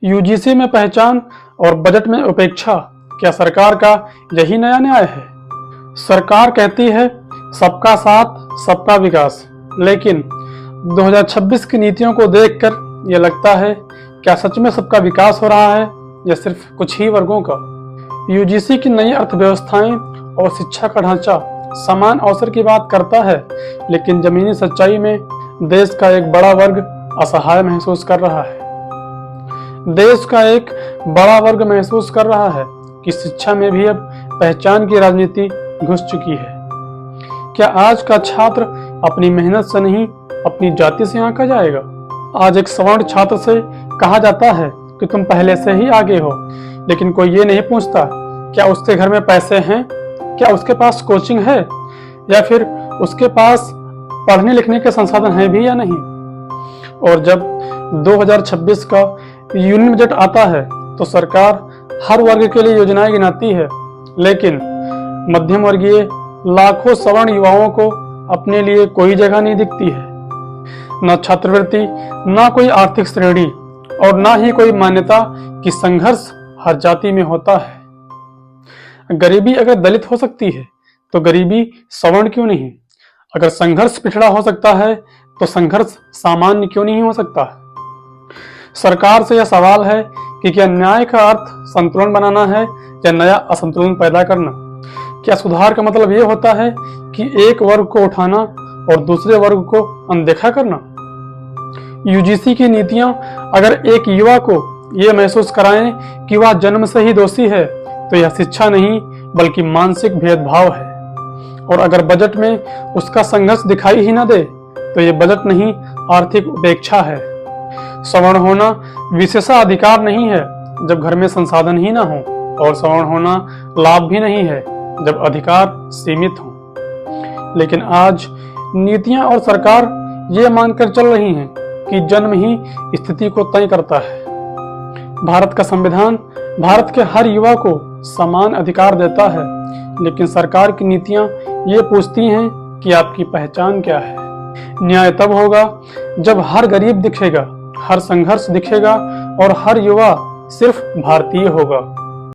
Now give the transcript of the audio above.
UGC में पहचान और बजट में उपेक्षा, क्या सरकार का यही नया न्याय है? सरकार कहती है सबका साथ सबका विकास, लेकिन 2026 की नीतियों को देखकर यह लगता है क्या सच में सबका विकास हो रहा है या सिर्फ कुछ ही वर्गों का? यूजीसी की नई अर्थव्यवस्थाएं और शिक्षा का ढांचा समान अवसर की बात करता है, लेकिन जमीनी सच्चाई में देश का एक बड़ा वर्ग असहाय महसूस कर रहा है। देश का एक बड़ा वर्ग महसूस कर रहा है कि शिक्षा में भी अब पहचान की राजनीति घुस चुकी है। क्या आज का छात्र अपनी मेहनत से नहीं अपनी जाति से आंका जाएगा? आज एक सवर्ण छात्र से कहा जाता है कि तुम पहले से ही आगे हो, लेकिन कोई ये नहीं पूछता क्या उसके घर में पैसे हैं, क्या उसके पास कोचिंग है, या फिर उसके पास पढ़ने लिखने के संसाधन हैं भी या नहीं। और जब 2026 का यूनियन बजट आता है तो सरकार हर वर्ग के लिए योजनाएं गिनाती है, लेकिन मध्यम वर्गीय लाखों सवर्ण युवाओं को अपने लिए कोई जगह नहीं दिखती है। न छात्रवृत्ति, न कोई आर्थिक श्रेणी और न ही कोई मान्यता कि संघर्ष हर जाति में होता है। गरीबी अगर दलित हो सकती है तो गरीबी सवर्ण क्यों नहीं? अगर संघर्ष पिछड़ा हो सकता है तो संघर्ष सामान्य क्यों नहीं हो सकता? सरकार से यह सवाल है कि क्या न्याय का अर्थ संतुलन बनाना है या नया असंतुलन पैदा करना? क्या सुधार का मतलब यह होता है कि एक वर्ग को उठाना और दूसरे वर्ग को अनदेखा करना? यूजीसी की नीतियां अगर एक युवा को यह महसूस कराएं कि वह जन्म से ही दोषी है तो यह शिक्षा नहीं बल्कि मानसिक भेदभाव है। और अगर बजट में उसका संघर्ष दिखाई ही न दे तो यह बजट नहीं आर्थिक उपेक्षा है। सवर्ण होना विशेषाधिकार नहीं है जब घर में संसाधन ही ना हो, और सवर्ण होना लाभ भी नहीं है जब अधिकार सीमित हो। लेकिन आज नीतियां और सरकार ये मानकर चल रही हैं कि जन्म ही स्थिति को तय करता है। भारत का संविधान भारत के हर युवा को समान अधिकार देता है, लेकिन सरकार की नीतियां ये पूछती हैं कि आपकी पहचान क्या है। न्याय तब होगा जब हर गरीब दिखेगा, हर संघर्ष दिखेगा और हर युवा सिर्फ भारतीय होगा।